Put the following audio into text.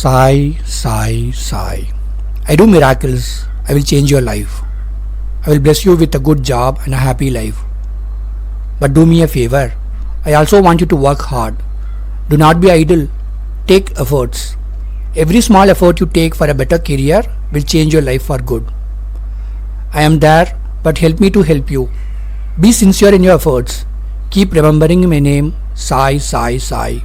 Sigh, sigh, sigh. I do miracles. I will change your life. I will bless you with a good job and a happy life. But do me a favor. I also want you to work hard. Do not be idle. Take efforts. Every small effort you take for a better career will change your life for good. I am there, but help me to help you. Be sincere in your efforts. Keep remembering my name. Sai, Sai, Sai.